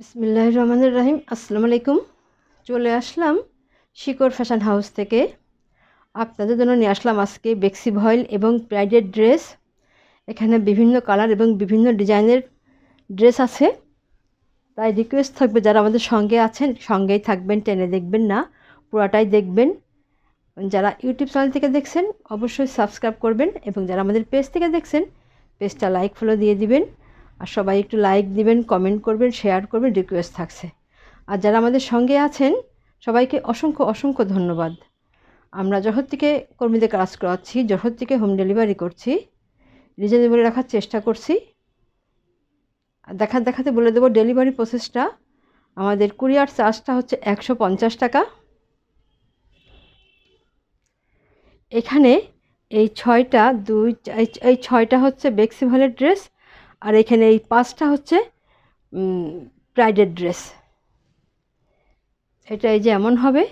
বিসমিল্লাহির রহমানির রহিম। আসসালামু আলাইকুম। চলে আসলাম শিকড় ফ্যাশন হাউস থেকে। আপনাদের জন্য নিয়ে আসলাম আজকে বেক্সি ভয়েল এবং প্রাইডের ড্রেস। এখানে বিভিন্ন কালার এবং বিভিন্ন ডিজাইনের ড্রেস আছে। তাই রিকোয়েস্ট থাকবে, যারা আমাদের সঙ্গে আছেন সঙ্গেই থাকবেন, টেনে দেখবেন না, পুরাটাই দেখবেন। যারা ইউটিউব চ্যানেল থেকে দেখছেন অবশ্যই সাবস্ক্রাইব করবেন, এবং যারা আমাদের পেজ থেকে দেখছেন পেজটা লাইক ফলো দিয়ে দিবেন। আর সবাই একটু লাইক দিবেন, কমেন্ট করবেন, শেয়ার করবেন, রিকোয়েস্ট থাকছে। আর যারা আমাদের সঙ্গে আছেন সবাইকে অসংখ্য অসংখ্য ধন্যবাদ। আমরা যশোর থেকে কর্মীদের কাজ করাচ্ছি, যশোর থেকে হোম ডেলিভারি করছি, রিজনেবল রাখার চেষ্টা করছি। আর দেখাতে বলে দেবো ডেলিভারি প্রসেসটা। আমাদের কুরিয়ার চার্জটা হচ্ছে 150 টাকা। এখানে এই ছয়টা হচ্ছে বেক্সি ভয়েলের ড্রেস, আর এখানে এই 5টা হচ্ছে প্রাইডের ড্রেস। এটা এই যে এমন হবে,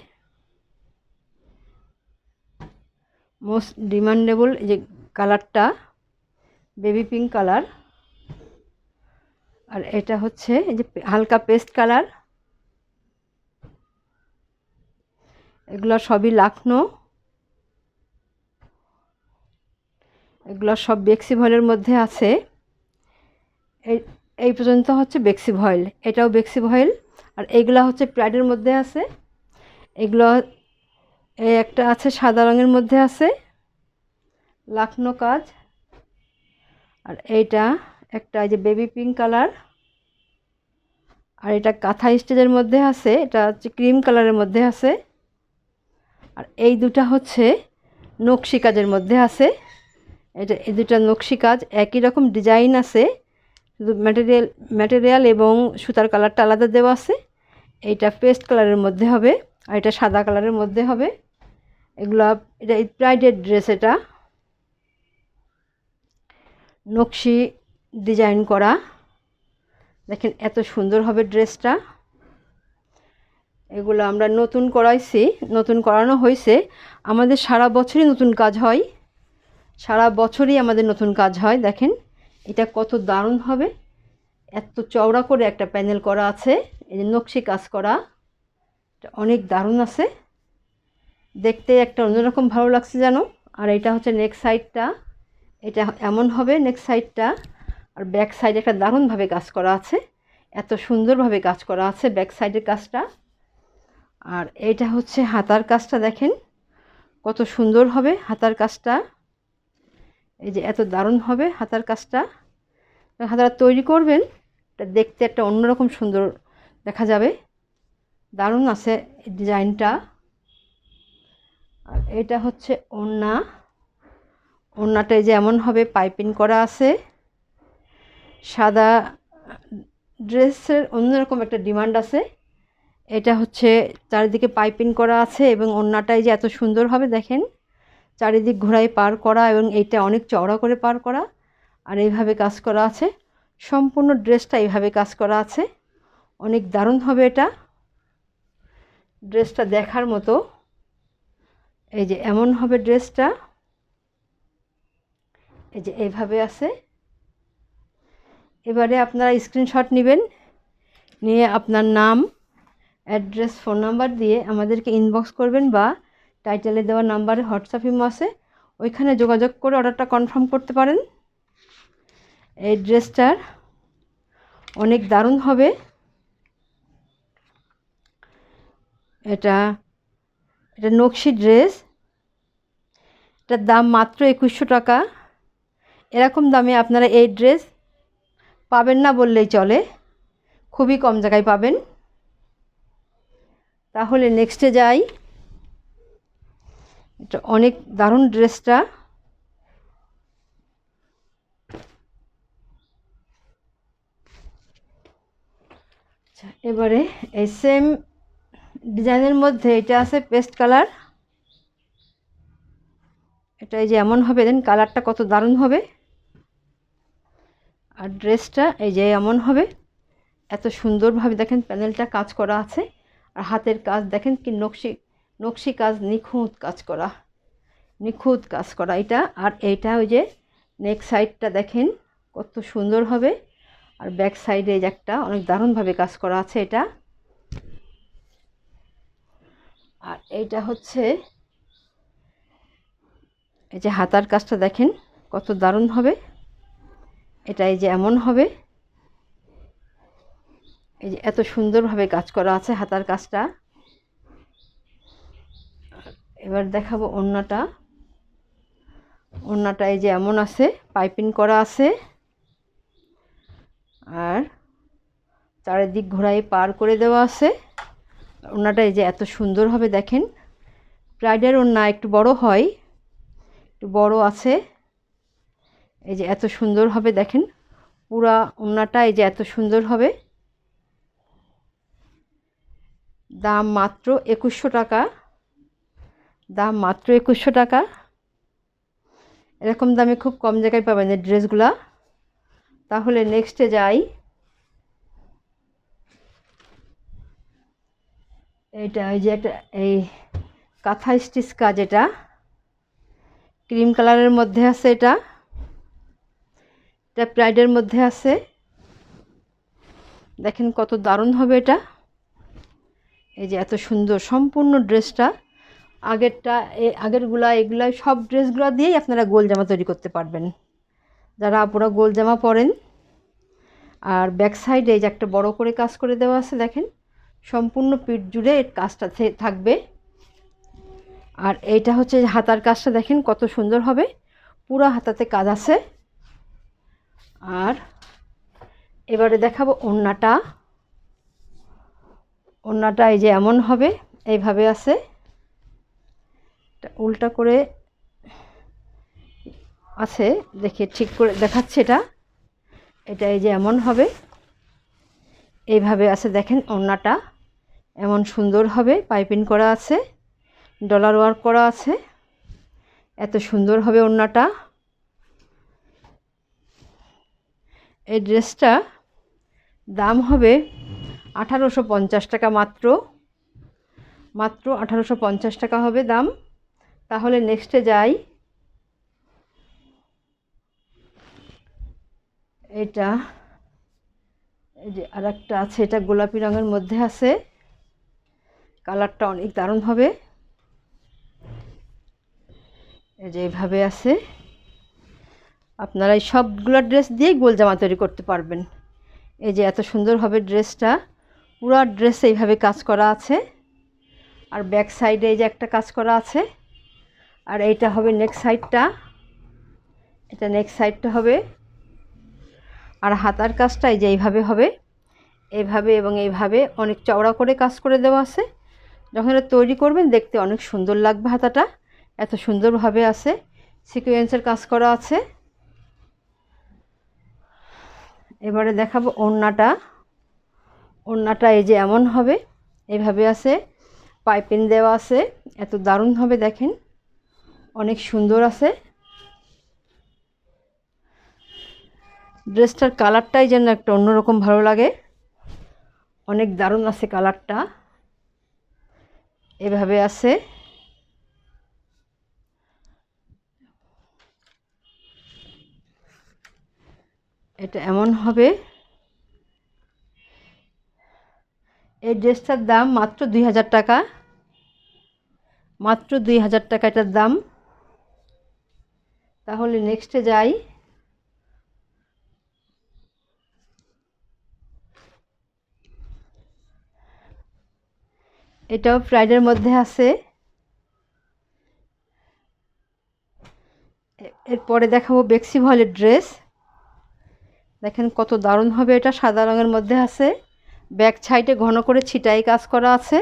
মোস্ট ডিমান্ডেবল এই যে কালারটা বেবি পিঙ্ক কালার, আর এটা হচ্ছে এই যে হালকা পেস্ট কালার। এগুলো সবই লাখনো, এগুলো সব বেক্সি ভয়েলের মধ্যে আছে। এই পর্যন্ত হচ্ছে বেক্সি ভয়েল, এটাও বেক্সি ভয়েল। আর এইগুলা হচ্ছে প্রাইডের মধ্যে আছে। এগুলো এই একটা আছে সাদা রঙের মধ্যে আছে লাখনো কাজ, আর এইটা একটা এই যে বেবি পিঙ্ক কালার, আর এটা কাঁথা স্টেজের মধ্যে আছে, এটা হচ্ছে ক্রিম কালারের মধ্যে আছে। আর এই দুটা হচ্ছে নকশি কাজের মধ্যে আছে। এটা এই দুটা নকশি কাজ, একই রকম ডিজাইন আছে, শুধু ম্যাটেরিয়াল এবং সুতার কালারটা আলাদা দেওয়া আছে। এইটা পেস্ট কালারের মধ্যে হবে, আর এটা সাদা কালারের মধ্যে হবে। এগুলা এটা প্রাইডের ড্রেস, এটা নকশি ডিজাইন করা। দেখেন এত সুন্দর হবে ড্রেসটা। এগুলো আমরা নতুন করাইছি, নতুন করানো হয়েছে। আমাদের সারা বছরই নতুন কাজ হয়, সারা বছরই আমাদের নতুন কাজ হয়। দেখেন এটা কত দারুণ হবে, এত চওড়া করে একটা প্যানেল করা আছে, এই যে নকশি কাজ করা, এটা অনেক দারুণ আছে দেখতে, একটা অন্যরকম ভালো লাগছে যেন। আর এটা হচ্ছে নেক সাইডটা, এটা এমন হবে নেক সাইডটা। আর ব্যাক সাইডে একটা দারুণভাবে কাজ করা আছে, এত সুন্দরভাবে কাজ করা আছে ব্যাক সাইডের কাজটা। আর এইটা হচ্ছে হাতার কাজটা, দেখেন কত সুন্দর হবে হাতার কাজটা। এই যে এত দারুণ হবে হাতার কাজটা। হাতাটা তৈরি করবেন, এটা দেখতে একটা অন্যরকম সুন্দর দেখা যাবে, দারুণ আছে এই ডিজাইনটা। আর এটা হচ্ছে ওড়না, ওড়নাটা যে এমন হবে পাইপিং করা আছে। সাদা ড্রেসের অন্যরকম একটা ডিমান্ড আছে, এটা হচ্ছে চারিদিকে পাইপিং করা আছে, এবং ওড়নাটাই যে এত সুন্দর হবে দেখেন, চারিদিক ঘোড়ায় পার করা, এবং এইটা অনেক চওড়া করে পার করা, আর এইভাবে কাজ করা আছে। সম্পূর্ণ ড্রেসটা এইভাবে কাজ করা আছে, অনেক দারুণ হবে এটা ড্রেসটা দেখার মতো। এই যে এমন হবে ড্রেসটা, এই যে এইভাবে আছে। এবারে আপনারা স্ক্রিনশট নেবেন, নিয়ে আপনার নাম, অ্যাড্রেস, ফোন নাম্বার দিয়ে আমাদেরকে ইনবক্স করবেন, বা টাইটেলে দেওয়া নাম্বারে হোয়াটসঅ্যাপ ইমো আছে, ওইখানে যোগাযোগ করে অর্ডারটা কনফার্ম করতে পারেন। এই ড্রেসটার অনেক দারুণ হবে। এটা এটা নকশি ড্রেস, এটার দাম মাত্র 2100 টাকা। এরকম দামে আপনারা এই ড্রেস পাবেন না বললেই চলে, খুবই কম জায়গায় পাবেন। তাহলে নেক্সটে যাই। এটা অনেক দারুণ ড্রেসটা, আচ্ছা এবারে এই সেম ডিজাইনের মধ্যে এটা আছে পেস্ট কালার। এটা এই যে এমন হবে, দেন কালারটা কত দারুণ হবে। আর ড্রেসটা এই যে এমন হবে, এত সুন্দরভাবে দেখেন প্যানেলটা কাজ করা আছে, আর হাতের কাজ দেখেন কি নকশি কাজ, নিখুঁত কাজ করা, নিখুঁত কাজ করা এটা। আর এইটা ওই যে নেক সাইডটা দেখেন কত সুন্দর হবে, আর ব্যাক সাইডে এই যে একটা অনেক দারুণভাবে কাজ করা আছে এটা। আর এইটা হচ্ছে এই যে হাতার কাজটা দেখেন কত দারুণ হবে। এটা এই যে এমন হবে, এই যে এত সুন্দরভাবে কাজ করা আছে হাতার কাজটা। এবার দেখাবো ওড়নাটা। ওড়নাটা এই যে এমন আছে, পাইপিং করা আছে, আর চারিদিক ঘোড়ায় পার করে দেওয়া আছে। ওড়নাটা এই যে এত সুন্দর হবে দেখেন। ব্রাইডের ওড়না একটু বড় হয়, একটু বড় আছে। এই যে এত সুন্দর হবে দেখেন, পুরা ওড়নাটা এই যে এত সুন্দর হবে। দাম মাত্র 2100 টাকা, দাম মাত্র 2100 টাকা। এরকম দামে খুব কম জায়গায় পাবেন এই ড্রেসগুলা। তাহলে নেক্সটে যাই। এইটা ওই যে একটা এই কাঁথা স্টিচ কাজ, এটা ক্রিম কালারের মধ্যে আছে, এটা ব্রাইডের মধ্যে আছে। দেখেন কত দারুণ হবে এটা। এই যে এত সুন্দর সম্পূর্ণ ড্রেসটা। এগুলা সব ড্রেসগুলো দিয়েই আপনারা গোল জামা তৈরি করতে পারবেন, যারা আপুরা গোল জামা পরেন। আর ব্যাক সাইডে এই যে একটা বড় করে কাজ করে দেওয়া আছে দেখেন, সম্পূর্ণ পিঠ জুড়ে এর কাজটা থাকবে। আর এইটা হচ্ছে হাতার কাজটা দেখেন কত সুন্দর হবে, পুরো হাতাতে কাজ আছে। আর এবারে দেখাবো ওড়নাটা। ওড়নাটা এই যে এমন হবে, এইভাবে আছে, উল্টা করে আছে, দেখে ঠিক করে দেখাচ্ছে এটা। এটা এই যে এমন হবে, এইভাবে আছে দেখেন। ওড়নাটা এমন সুন্দর হবে, পাইপিং করা আছে, ডলার ওয়ার্ক করা আছে, এত সুন্দর হবে ওড়নাটা। এই ড্রেসটা দাম হবে 1850 টাকা, মাত্র 1850 টাকা হবে দাম। তাহলে নেক্সটে যাই। এটা এই যে আরেকটা আছে, এটা গোলাপি রঙের মধ্যে আছে, কালারটা অনেক দারুণ হবে। এই যে এইভাবে আছে, আপনারা এই সবগুলো ড্রেস দিয়ে গোল জামা তৈরি করতে পারবেন। এই যে এত সুন্দর হবে ড্রেসটা, পুরো ড্রেসে এইভাবে কাজ করা আছে। আর ব্যাক সাইডে এই যে একটা কাজ করা আছে। আর এইটা হবে নেক সাইডটা, এটা নেক সাইডটা হবে। আর হাতার কাজটা এই যে এইভাবে হবে, এইভাবে এবং এইভাবে অনেক চওড়া করে কাজ করে দেওয়া আছে। যখন এটা তৈরি করবেন দেখতে অনেক সুন্দর লাগবে। হাতাটা এত সুন্দরভাবে আছে, সিকোয়েন্সের কাজ করা আছে। এবারে দেখাবো ওড়নাটা। ওড়নাটা এই যে এমন হবে, এইভাবে আছে, পাইপিং দেওয়া আছে, এত দারুণ হবে দেখেন, অনেক সুন্দর আছে। ড্রেসটার কালারটাই যেন একটা অন্যরকম ভালো লাগে, অনেক দারুণ আছে কালারটা। এভাবে আছে, এটা এমন হবে। এই ড্রেসটার দাম মাত্র 2000 টাকা, মাত্র 2000 টাকা এটার দাম। তাহলে নেক্সটে যাই। এটাও ব্রাইডের মধ্যে আছে। এরপরে দেখাবো বেক্সি ভয়েলের ড্রেস। দেখেন কত দারুণ হবে, এটা সাদা রঙের মধ্যে আছে, ব্যাক সাইডে ঘন করে ছিটাই কাজ করা আছে।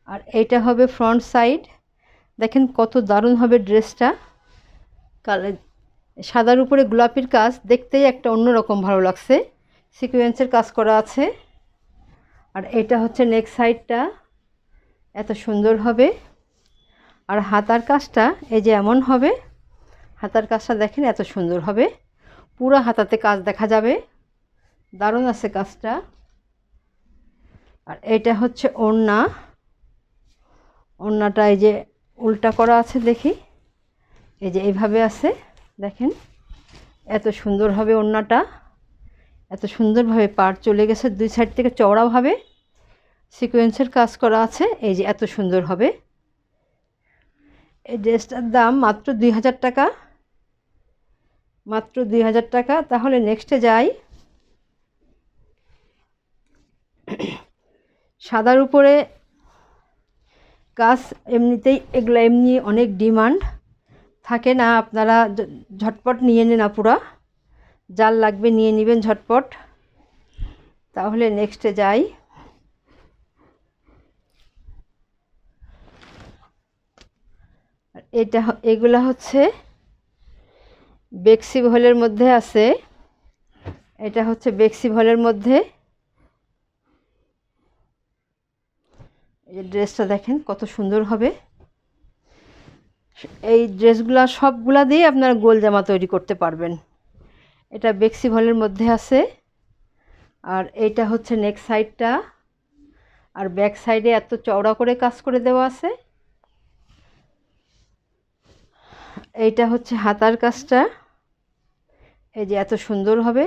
আর এইটা হবে ফ্রন্ট সাইড, দেখেন কত দারুণ হবে ড্রেসটা। কালার সাদার উপরে গোলাপির কাজ, দেখতেই একটা অন্যরকম ভালো লাগছে, সিকোয়েন্সের কাজ করা আছে। আর এটা হচ্ছে নেক সাইডটা, এত সুন্দর হবে। আর হাতার কাজটা এই যে এমন হবে, হাতার কাজটা দেখেন এত সুন্দর হবে, পুরো হাতাতে কাজ দেখা যাবে, দারুণ আছে কাজটা। আর এটা হচ্ছে ওড়না। ওড়নাটা এই যে উল্টা করা আছে, দেখি এই যে এইভাবে আছে দেখেন, এত সুন্দর হবে ওড়নাটা। এত সুন্দরভাবে পাড় চলে গেছে, দুই সাইড থেকে চওড়াভাবে সিকোয়েন্সের কাজ করা আছে। এই যে এত সুন্দর হবে। এই ড্রেসটার দাম মাত্র 2000 টাকা, মাত্র 2000 টাকা। তাহলে নেক্সটে যাই। সাদার উপরে কাজ, এমনিতেই এগুলো এমনি অনেক ডিমান্ড থাকে না, আপনারা ঝটপট নিয়ে নেন আপুরা, যার লাগবে নিয়ে নেবেন ঝটপট। তাহলে নেক্সটে যাই। এগুলা হচ্ছে বেক্সি ভলের মধ্যে আছে। এটা হচ্ছে বেক্সি ভলের মধ্যে। এই ড্রেসটা দেখেন কত সুন্দর হবে। এই ড্রেসগুলা সবগুলা দিয়ে আপনারা গোল জামা তৈরি করতে পারবেন। এটা বেক্সি ভলের মধ্যে আছে। আর এইটা হচ্ছে নেক সাইডটা, আর ব্যাক সাইডে এত চওড়া করে কাজ করে দেওয়া আছে। এইটা হচ্ছে হাতার কাজটা, এই যে এত সুন্দর হবে।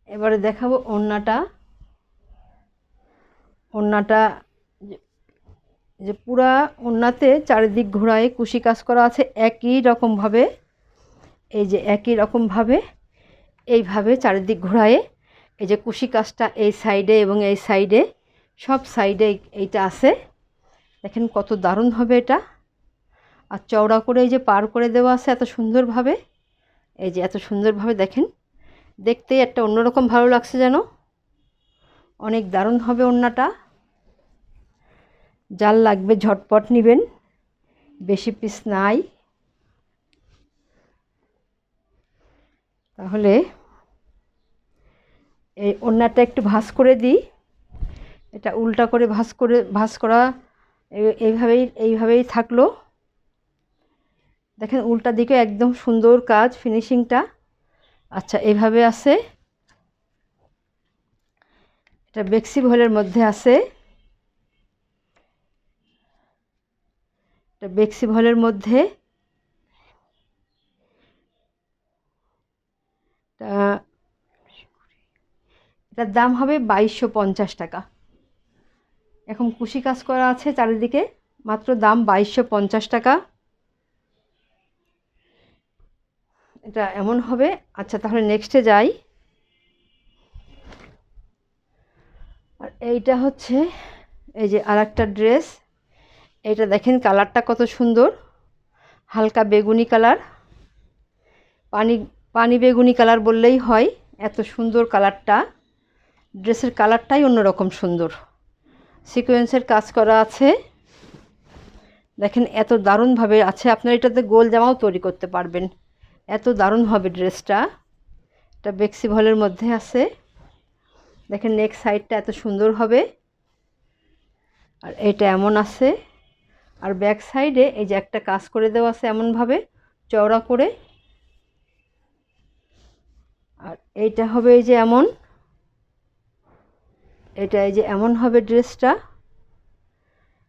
এবারে দেখাবো ওড়নাটা। ওড়নাটা যে পুরা ওড়নাতে চারিদিক ঘোরায় কুশি কাজ করা আছে একই রকমভাবে। এই যে একই রকমভাবে এইভাবে চারিদিক ঘোরায় এই যে কুশি কাজটা এই সাইডে এবং এই সাইডে, সব সাইডে এইটা আছে। দেখেন কত দারুণ হবে এটা। আর চওড়া করে এই যে পার করে দেওয়া আছে এত সুন্দরভাবে। এই যে এত সুন্দরভাবে দেখেন, দেখতেই একটা অন্যরকম ভালো লাগছে যেন। অনেক দারুণ হবে ওড়নাটা। যার লাগবে ঝটপট নেবেন, বেশি পিস নাই। তাহলে এই ওড়নাটা একটু ভাঁজ করে দিই। এটা উল্টা করে ভাঁজ করা এইভাবেই থাকলো। দেখেন উল্টা দিকে একদম সুন্দর কাজ, ফিনিশিংটা আচ্ছা এইভাবে আছে। এটা বেক্সি ভলের মধ্যে আছে। এটা বেক্সি ভলের মধ্যে। এটার দাম হবে 2250 টাকা। এখন কুশি কাজ করা আছে চারিদিকে, মাত্র দাম 2250 টাকা। এটা এমন হবে। আচ্ছা তাহলে নেক্সটে যাই। আর এইটা হচ্ছে এই যে আরেকটা ড্রেস। এইটা দেখেন কালারটা কত সুন্দর, হালকা বেগুনি কালার, পানি বেগুনি কালার বললেই হয়, এত সুন্দর কালারটা। ড্রেসের কালারটাই অন্যরকম সুন্দর, সিকোয়েন্সের কাজ করা আছে। দেখেন এত দারুণভাবে আছে, আপনারা এটাতে গোল জামাও তৈরি করতে পারবেন, এত দারুণ হবে ড্রেসটা। এটা বেক্সি ভলের মধ্যে আছে। দেখেন নেক সাইডটা এত সুন্দর হবে। আর এটা এমন আছে। আর ব্যাক সাইডে এই যে একটা কাজ করে দেওয়া আছে এমনভাবে চওড়া করে। আর এইটা হবে এই যে এমন, এটা এই যে এমন হবে ড্রেসটা।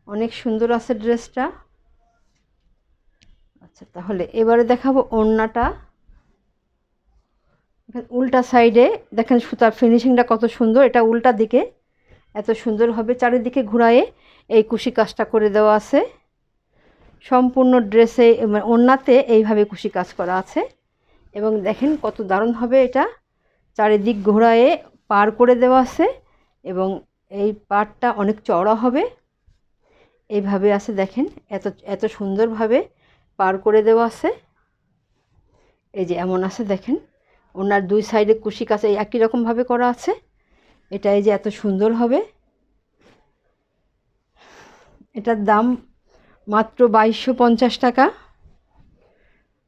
অনেক সুন্দর আছে ড্রেসটা। আচ্ছা তাহলে এবারে দেখাবো ওড়নাটা। উল্টা সাইডে দেখেন সুতার ফিনিশিংটা কত সুন্দর। এটা উল্টা দিকে এত সুন্দর হবে, চারিদিকে ঘুরায়ে এই কুশি কাজটা করে দেওয়া আছে। সম্পূর্ণ ড্রেসে ওড়নাতে এইভাবে কুশি কাজ করা আছে। এবং দেখেন কত দারুণ হবে এটা, চারিদিক ঘোরায়ে পার করে দেওয়া আছে এবং এই পাড়টা অনেক চওড়া হবে। এইভাবে আছে দেখেন, এত এত সুন্দরভাবে পার করে দেওয়া আছে। এই যে এমন আছে দেখেন, ওনার দুই সাইডে কুশি কাজ একই রকমভাবে করা আছে। এটা এই যে এত সুন্দর হবে। এটার দাম মাত্র 2250 টাকা,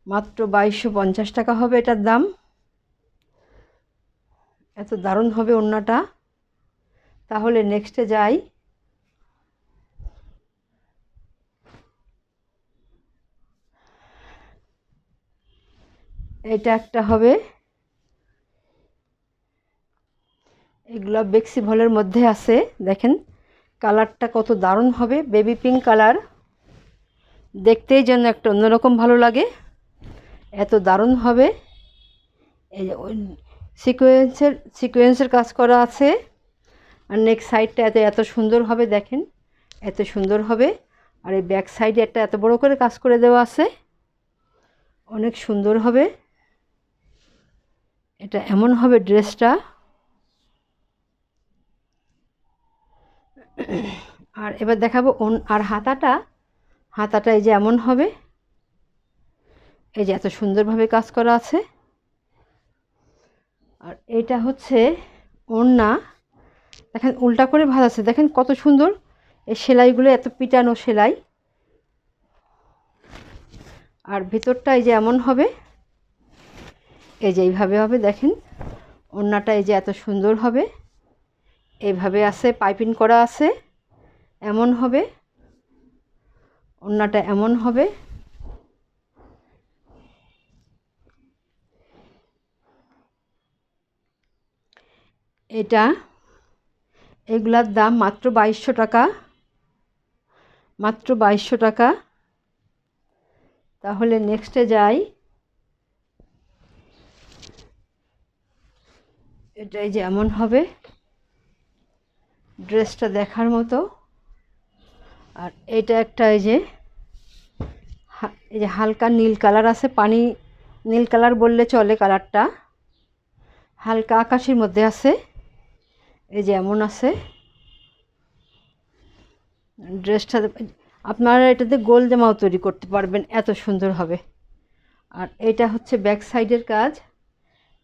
মাত্র 2250 টাকা হবে এটার দাম। এত দারুণ হবে ওড়নাটা। তাহলে নেক্সটে যাই। এটা একটা হবে, এগুলো বেক্সি ভলের মধ্যে আছে। দেখেন কালারটা কত দারুণ হবে, বেবি পিঙ্ক কালার, দেখতেই যেন একটা অন্যরকম ভালো লাগে, এত দারুণ হবে। এই যে সিকোয়েন্সের কাজ করা আছে। আর নেক্সট সাইডটা এত সুন্দর হবে, দেখেন এত সুন্দর হবে। আর এই ব্যাক সাইডে একটা এত বড় করে কাজ করে দেওয়া আছে, অনেক সুন্দর হবে। এটা এমন হবে ড্রেসটা। আর এবার দেখাবো আর হাতাটা এই যে এমন হবে, এই যে এত সুন্দরভাবে কাজ করা আছে। আর এটা হচ্ছে ওড়না, দেখেন উল্টা করে ভাঁজ আছে, দেখেন কত সুন্দর। এই সেলাইগুলো এত পিটানো সেলাই। আর ভিতরটা এই যে এমন হবে, এই যে এইভাবে হবে, দেখেন ওড়নাটা এই যে এত সুন্দর হবে। এইভাবে আছে, পাইপিং করা আছে, এমন হবে ওড়নাটা, এমন হবে। এগুলার দাম মাত্র 2200 টাকা, মাত্র 2200 টাকা। তাহলে নেক্সটে যাই। এটাই যে এমন হবে, ড্রেসটা দেখার মতো। আর এটা একটা এই যে হালকা নীল কালার আছে, পানি নীল কালার বললে চলে, কালারটা হালকা আকাশের মধ্যে আছে, এই যে এমন আছে ড্রেসটা। আপনারা এটাতে গোল জামাও তৈরি করতে পারবেন, এত সুন্দর হবে। আর এটা হচ্ছে ব্যাক সাইডের কাজ।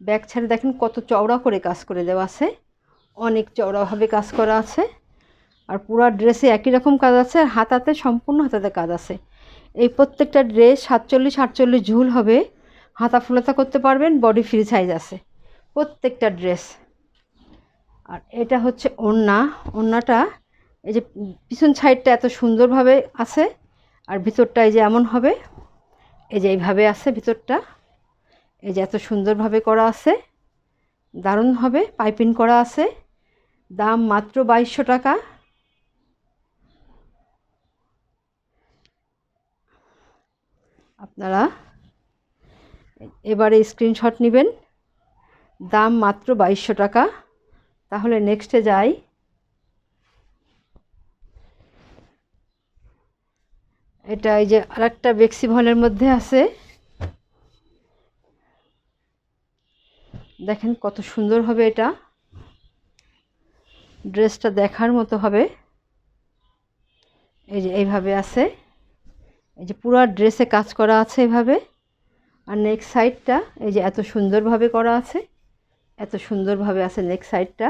ব্যাক সাইডে দেখেন কত চওড়া করে কাজ করে দেওয়া আছে, অনেক চওড়াভাবে কাজ করা আছে। আর পুরো ড্রেসে একই রকম কাজ আছে, আর হাতাতে সম্পূর্ণ হাতাতে কাজ আছে। এই প্রত্যেকটা ড্রেস 47-48 ঝুল হবে, হাতা ফুলাতা করতে পারবেন, বডি ফ্রি সাইজ আছে প্রত্যেকটা ড্রেস। আর এটা হচ্ছে ওড়নাটা এই যে পিছন সাইডটা এত সুন্দরভাবে আছে, আর ভিতরটা এই যে এমন হবে, এই যে এইভাবে আছে ভিতরটা, এই যে এত সুন্দরভাবে করা আছে, দারুণ হবে, পাইপিং করা আছে। দাম মাত্র 2200 টাকা। আপনারা এবারে স্ক্রিনশট নেবেন, দাম মাত্র 2200 টাকা। তাহলে নেক্সটে যাই। এটা এই যে আরেকটা বেক্সি ভলের মধ্যে আছে, দেখেন কত সুন্দর হবে। এটা ড্রেসটা দেখার মতো হবে, এই যে এইভাবে আছে, এই যে পুরো ড্রেসে কাজ করা আছে এভাবে। আর নেক্সট সাইডটা এই যে এত সুন্দরভাবে করা আছে, এত সুন্দরভাবে আছে নেক্সট সাইডটা।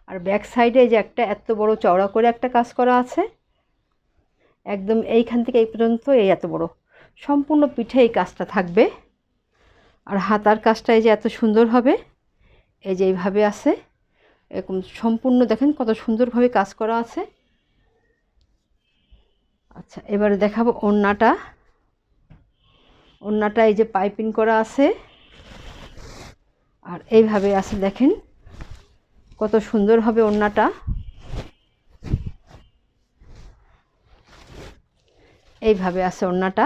আর ব্যাক সাইডে এই যে একটা এত বড় চওড়া করে একটা কাজ করা আছে, একদম এইখান থেকে এই পর্যন্ত, এই এত বড় সম্পূর্ণ পিঠে এই কাজটা থাকবে। আর হাতার কাজটা এই যে এত সুন্দর হবে, এই যে এইভাবে আছে, এরকম সম্পূর্ণ দেখেন কত সুন্দরভাবে কাজ করা আছে। আচ্ছা, এবারে দেখাবো ওড়নাটা এই যে পাইপিং করা আছে, আর এইভাবে আছে, দেখেন কত সুন্দর হবে ওড়নাটা। এইভাবে আছে ওড়নাটা,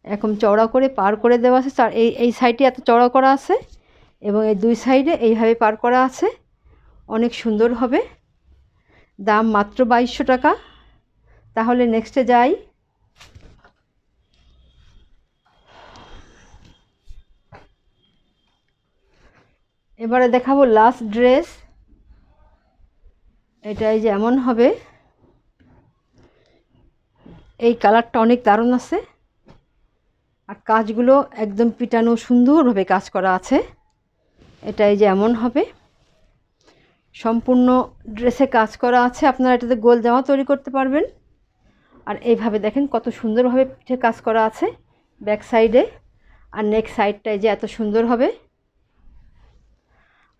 এরকম চওড়া করে পার করে দেওয়া আছে। আর এই সাইডে এত চওড়া করা আছে, এবং এই দুই সাইডে এইভাবে পার করা আছে, অনেক সুন্দর হবে। দাম মাত্র 2200 টাকা। তাহলে নেক্সটে যাই। এবারে দেখাবো লাস্ট ড্রেস। এটাই যেমন হবে, এই কালারটা অনেক দারুণ আছে, আর কাজগুলো একদম পিটানো সুন্দরভাবে কাজ করা আছে। এটাই যেমন হবে, সম্পূর্ণ ড্রেসে কাজ করা আছে। আপনারা এটাতে গোল জামা তৈরি করতে পারবেন। আর এইভাবে দেখেন কত সুন্দরভাবে পিঠে কাজ করা আছে ব্যাক সাইডে। আর নেক সাইডটা এই যে এত সুন্দর হবে।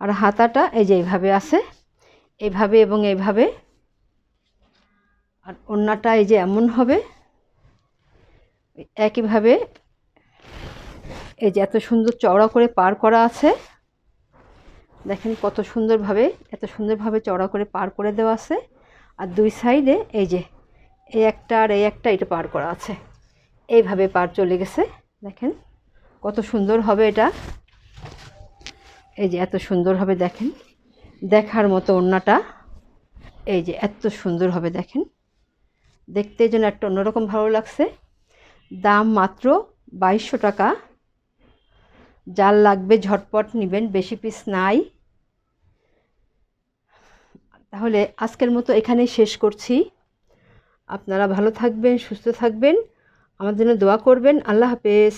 আর হাতাটা এই যে এইভাবে আছে, এইভাবে এবং এইভাবে। আর ওড়নাটা এই যে এমন হবে, একইভাবে এই যে এত সুন্দর চওড়া করে পার করা আছে। দেখেন কত সুন্দরভাবে, এত সুন্দরভাবে চওড়া করে পার করে দেওয়া আছে। আর দুই সাইডে এই যে এই একটা আর এই একটা, এটা পার করা আছে, এইভাবে পার চলে গেছে। দেখেন কত সুন্দর হবে এটা। এই যে এত সুন্দরভাবে দেখেন, দেখার মতো ওড়নাটা। এই যে এত সুন্দরভাবে দেখেন, দেখতে যেন একটা অন্যরকম ভালো লাগছে। দাম মাত্র 2200 টাকা। যার লাগবে ঝটপট নেবেন, বেশি পিস নাই। তাহলে আজকের মতো এখানেই শেষ করছি। আপনারা ভালো থাকবেন, সুস্থ থাকবেন, আমার জন্য দোয়া করবেন। আল্লাহ হাফেজ।